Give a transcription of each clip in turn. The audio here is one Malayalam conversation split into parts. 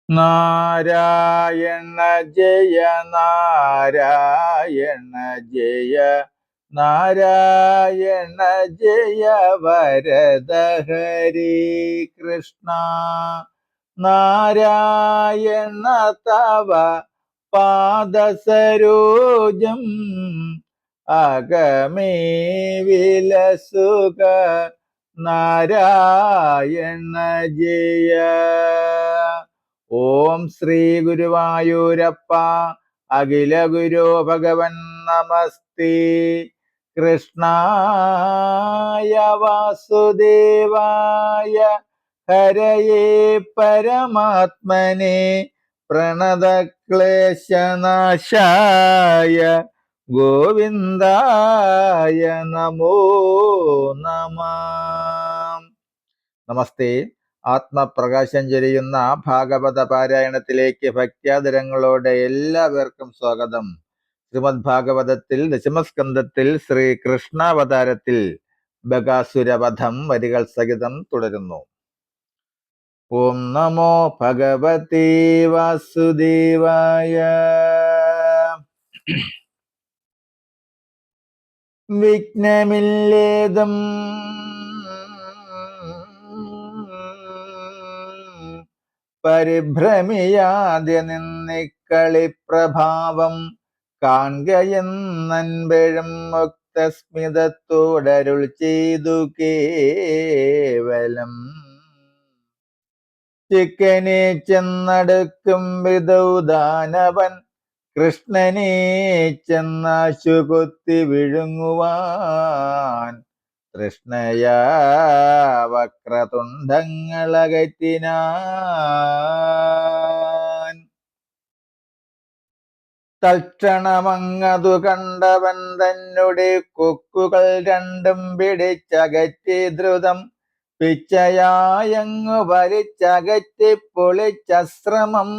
നാരായണ ജയ നാരായണ ജയ നാരായണ ജയ വരദ ഹരി കൃഷ്ണ നാരായണ തവ പാദസരോജം അഗമേ വിലസുക നാരായണ ജയ. ഓം ശ്രീ ഗുരുവായൂരപ്പ അഖില ഗുരു ഭഗവൻ നമസ്തേ. കൃഷ്ണായ വാസുദേവായ ഹരയേ പരമാത്മനെ പ്രണതക്ലേശനാശായ ഗോവിന്ദായ നമോ നമഃ. നമസ്തേ. ആത്മപ്രകാശം ചൊരിയുന്ന ഭാഗവത പാരായണത്തിലേക്ക് ഭക്ത്യാദരങ്ങളോടെ എല്ലാവർക്കും സ്വാഗതം. ശ്രീമദ് ഭാഗവതത്തിൽ ദശമസ്കന്ധത്തിൽ ശ്രീകൃഷ്ണാവതാരത്തിൽ ബകാസുരവധം വരികൾ സഹിതം തുടരുന്നു. ഓം നമോ ഭഗവതേ വാസുദേവായ. വിഘ്നമില്ലേതും പരിഭ്രമിയാതെ നിന്നിക്കളിപ്രഭാവം കാൺകയെന്നൻപെഴും മുക്തസ്മിതത്തോടരുൾ ചെയ്തു കേവലം ചിക്കനെ ചെന്നടുക്കും വിധൗദാനവൻ കൃഷ്ണനെ ചെന്നാശുകുത്തി വിഴുങ്ങുവാൻ കൃഷ്ണയാ വക്രതുണ്ടങ്ങളകറ്റിനാൻ. തൽക്ഷണമങ്ങതു കണ്ടവൻ തന്നെ കൊക്കുകൾ രണ്ടും പിടിച്ചകറ്റി ദ്രുതം പിച്ചയായങ്ങു വലിച്ചകറ്റി പൊളിച്ചശ്രമം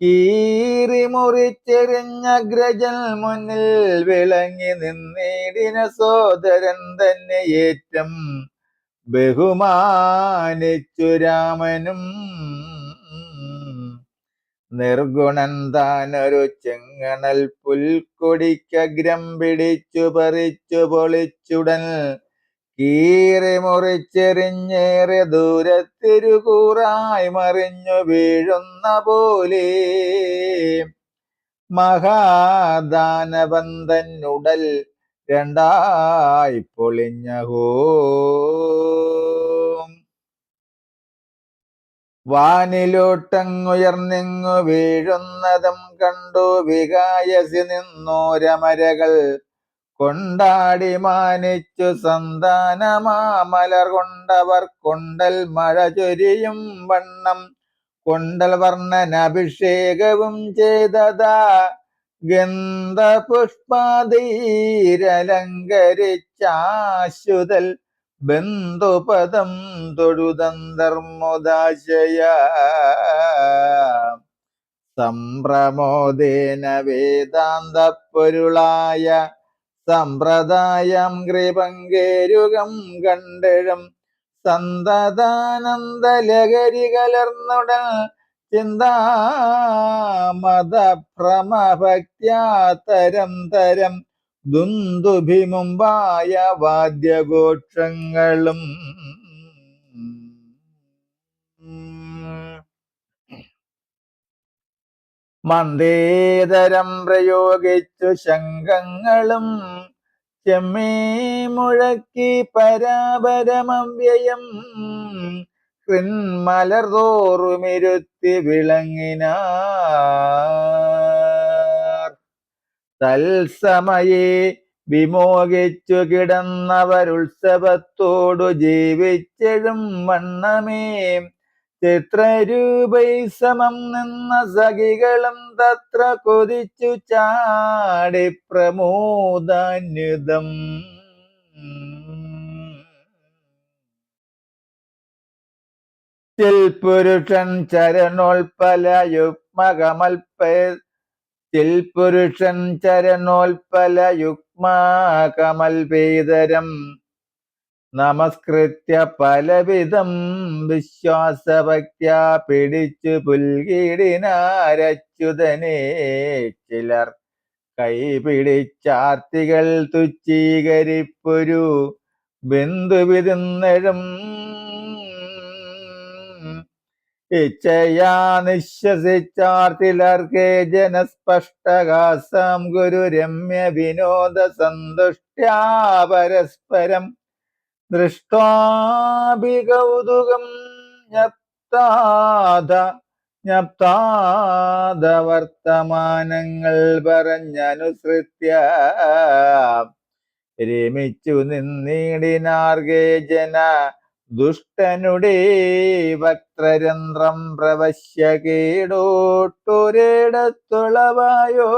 കീറി മുറിച്ചെറിഞ്ഞഗ്രജൽ മുന്നിൽ വിളങ്ങി നിന്നേടിന സോദരൻ തന്നെ ഏറ്റം ബഹുമാനിച്ചു രാമനും. നിർഗുണൻ താനൊരു ചെങ്ങണൽ പുൽക്കൊടിക്കഗ്രം പിടിച്ചു പറിച്ചു പൊളിച്ചുടൻ കീറി മുറിച്ചെറിഞ്ഞേറെ ദൂരത്തിരുകൂറായി മറിഞ്ഞു വീഴുന്ന പോലെ മഹാദാനവന്തനുടൽ രണ്ടായി പൊളിഞ്ഞഹോ. വാനിലോട്ടങ്ങുയർന്നിങ്ങു വീഴുന്നതും കണ്ടു വികായസി നിന്നോരമരകൾ കൊണ്ടാടി മാനിച്ചു സന്താനമാമലർ കൊണ്ടവർ കൊണ്ടൽ മഴ ചൊരിയും വണ്ണം കൊണ്ടൽ വർണ്ണനഭിഷേകവും ചെയ്തതാ ഗന്ധപുഷ്പാദീരലങ്കരിച്ചാശുതൽ ബന്ധുപദം തൊഴുതന്തർമുദാശയ സംപ്രമോദേന വേദാന്ത പൊരുളായ സമ്പ്രദായം കൃപങ്കേരുകം കണ്ടിടും സന്തതാനന്ദലഹരി കലർന്നുടൻ ചിന്താമതഭ്രമഭക്ത്യാതരം തരം ദുന്ദുഭിമുമ്പായ വാദ്യഘോഷങ്ങളും മന്ദേതരം പ്രയോഗിച്ചു ശംഖങ്ങളും ചെമ്മേ മുഴക്കി പരാപരമവ്യയം കൃന്മലർതോറുമിരുത്തി വിളങ്ങിനാർ. തത്സമയേ വിമോഹിച്ചു കിടന്നവരുത്സവത്തോടു ജീവിച്ചെഴും വണ്ണമേ ചിത്രരൂപൈ സമം നിന്ന സഖികളും തത്ര കൊതിച്ചു ചാടി പ്രമോദാന്യുതം. ചിൽപുരുഷൻ ചരണോൽപലയുഗ്മകമൽപേതരം നമസ്കൃത്യ പലവിധം വിശ്വാസഭക്ത്യാ പിടിച്ചു പുൽകിടിനാരച്യുതനെ ചിലർ കൈപിടിച്ചാർത്തികൾ തുച്ഛീകരിപ്പൊരു ബന്ധുവിതിന്നഴും ഇച്ഛയാ നിശ്വസിച്ചാർത്തിലർക്കേ ജനസ്പഷ്ടകാസം ഗുരു രമ്യ വിനോദ സന്തുഷ്ട്യാ പരസ്പരം ദൃഷ്ടാഭികൗതുകം ജ്ഞപ്താദ വർത്തമാനങ്ങൾ പറഞ്ഞനുസൃത്യ രമിച്ചു നിന്നീടിനാർഗേ ജന ദുഷ്ടനുടേ വക്രരന്ധ്രം പ്രവശ്യ കേടോട്ടൊരിടത്തുളവായോ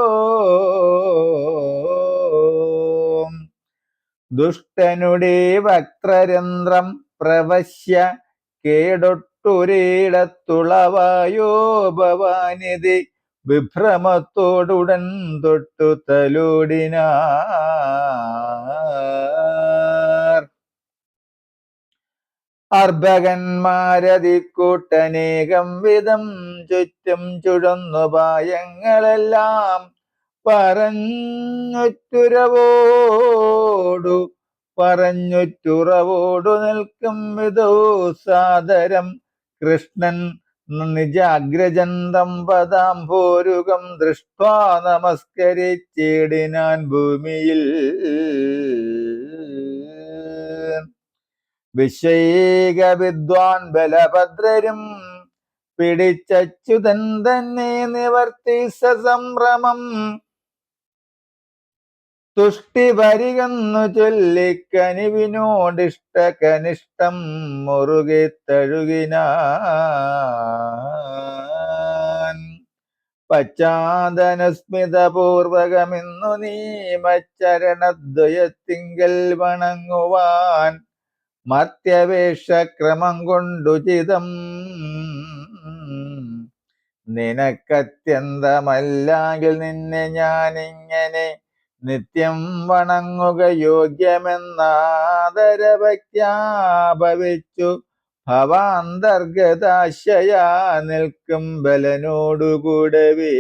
ദുഷ്ടനുടേ വക്രരന്ധ്രം പ്രവശ്യ കേടൊട്ടൊരിടത്തുളവായോ ഭവാനിധി വിഭ്രമത്തോടുടൻ തൊട്ടു തലോടിനാർ അർഭകന്മാരതിക്കൂട്ടനേകം വിധം ചുറ്റും ചുഴന്നു പായങ്ങളെല്ലാം പറഞ്ഞുറ്റുറവോടു നിൽക്കും വിധോ സാദരം കൃഷ്ണൻ നിജാഗ്രജന്തം പദാംഭോരുകം ദൃഷ്ട്വാ നമസ്കരിച്ചിടിനാൻ ഭൂമിയിൽ വിശ്വൈക വിദ്വാൻ ബലഭദ്രരും പിടിച്ചച്യുതൻ തന്നെ നിവർത്തി സസംഭ്രമം തുഷ്ടി വരികന്നു ചൊല്ലിക്കനിവിനോടിഷ്ടകനിഷ്ടം മുറുകെ തഴുകിനാൻ പശ്ചാദനുസ്മിതപൂർവകമിന്നു നീ മച്ചരണദ്വയത്തിങ്കൽ വണങ്ങുവാൻ മർത്യവേഷക്രമം കൊണ്ടുചിതം നിനക്കത്യന്തമല്ലെങ്കിൽ നിന്നെ ഞാനിങ്ങനെ നിത്യം വണങ്ങുക യോഗ്യമെന്നാദരഭക്ത്യാ ഭവിച്ചു ഭവാന്തർഗതാശയാ നിൽക്കും ബലനോടുകൂടവേ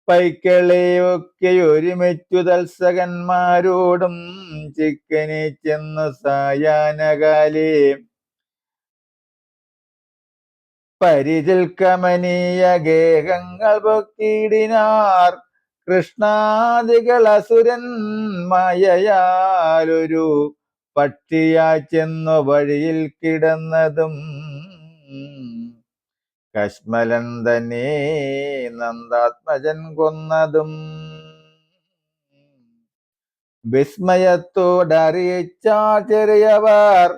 പൈക്കളെയൊക്കെ ഒരുമിച്ചു തത്സകന്മാരോടും ചിക്കനെ ചെന്നു സായാഹ്നകാലേ പരിചിൽക്കമനീയ ഗേഹങ്ങൾ പൊക്കിടിനാർ കൃഷ്ണാദികൾ അസുരൻ മായയാലൊരു പക്ഷിയാ ചെന്നു വഴിയിൽ കിടന്നതും കശ്മലൻ തന്നെ നന്ദാത്മജൻ കൊന്നതും വിസ്മയത്തോടറിയിച്ചാർ ചെറിയവർ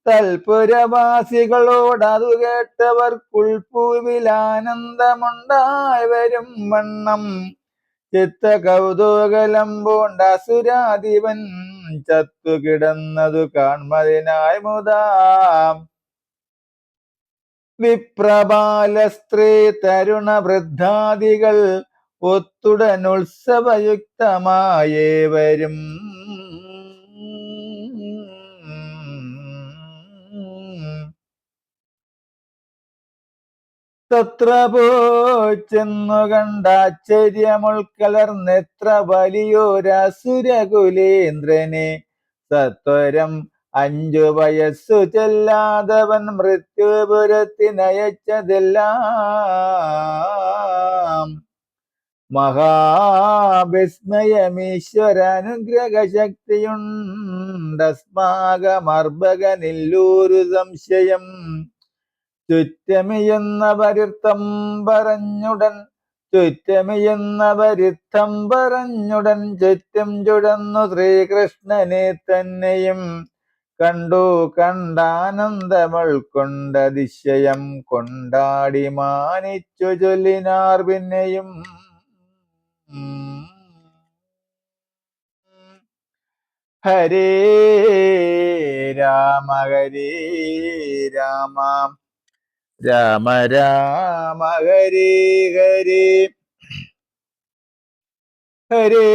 തൽപുരവാസികളോടതു കേട്ടവർക്കുൾപ്പൂവിൽ ആനന്ദമുണ്ടായി വരും വണ്ണം ചിത്ത കൗതൂകലം പൂണ്ട അസുരാധിപൻ ചത്തുകിടന്നതു കാൺമതിനായി മുതാ വിപ്രബാല സ്ത്രീ തരുണ വൃദ്ധാദികൾ ഒത്തുടനുത്സവയുക്തമായേവരും തത്ര പോച്ചെന്നു കണ്ടാശ്ചര്യമുൾക്കലർന്നെത്ര വലിയൊരസുരകുലേന്ദ്രനെ സത്വരം 5 വയസ്സു ചെല്ലാതവൻ മൃത്യുപുരത്തിനയച്ചതെല്ലാം മഹാവിസ്മയമീശ്വരാനുഗ്രഹ ശക്തിയുണ്ടസ്മാകമർഭകനില്ലൂരു സംശയം ചുറ്റമിയെന്നവരിത്തം പറഞ്ഞുടൻ ചുറ്റും ചുഴന്നു ശ്രീകൃഷ്ണനെ തന്നെയും കണ്ടാനന്ദമുൾക്കൊണ്ടതിശയം കൊണ്ടാടി മാനിച്ചു ചൊല്ലിനാർ പിന്നെയും ഹരേ രാമ രാമ രാമ ഹരേ ഹരേ ഹരേ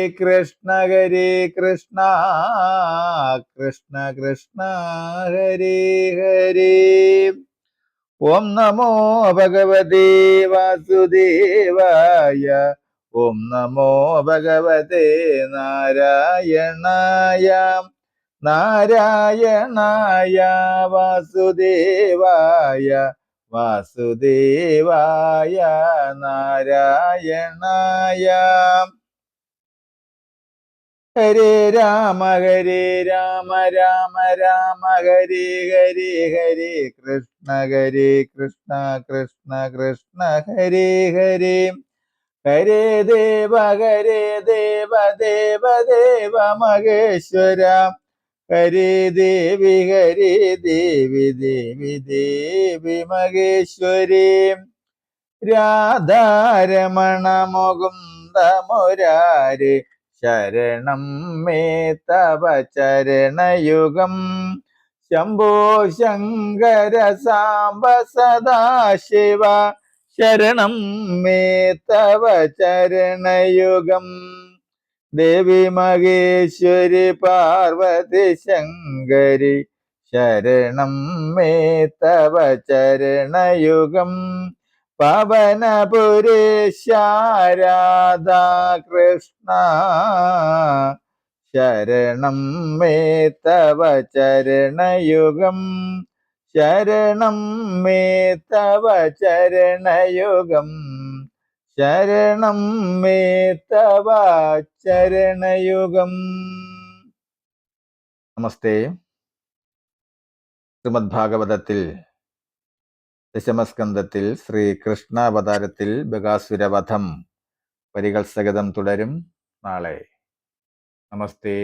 കൃഷ്ണ ഹരേ കൃഷ്ണ കൃഷ്ണ കൃഷ്ണ ഹരേ ഹരേ. ഓം നമോ ഭഗവതേ വാസുദേവായ. ഓം നമോ ഭഗവതേ നാരായണായ. നാരായണായ വാസുദേവായ. വാസുദേവായ നാരായണായ. ഹരേ രാമ രാമ രാമ ഹരേ ഹരേ. ഹരേ കൃഷ്ണ കൃഷ്ണ കൃഷ്ണ കൃഷ്ണ ഹരേ ഹരേ. ഹരേ ദേവ ദേവ ദേവ മഹേശ്വര. ഹരേ ദേവി ദേവി ദേവി മഹേശ്വരി. രാധാരമണ മുകുന്ദ മുരാരി. ശരണം മേ തവ ചരണയുഗം. ശംഭോ ശങ്കര സാംബ സദാശിവ. ശരണം മേ തവ ചരണയുഗം. ദേവി മഹേശ്വരി പാർവതി ശങ്കരി. ശരണം മേ തവ ചരണയുഗം. പവനപുരേശ രാധാ കൃഷ്ണ. ശരണം മേ തവ ചരണയുഗം. ശരണം മേ തവ ചരണയുഗം. ശരണം മേ തവ ചരണയുഗം. നമസ്തേ. ശ്രീമദ് ഭാഗവതത്തിൽ ദശമസ്കന്ധത്തിൽ ശ്രീകൃഷ്ണാവതാരത്തിൽ ബകാസുരവധം വരികൾ സഹിതം തുടരും നാളെ. നമസ്തേ.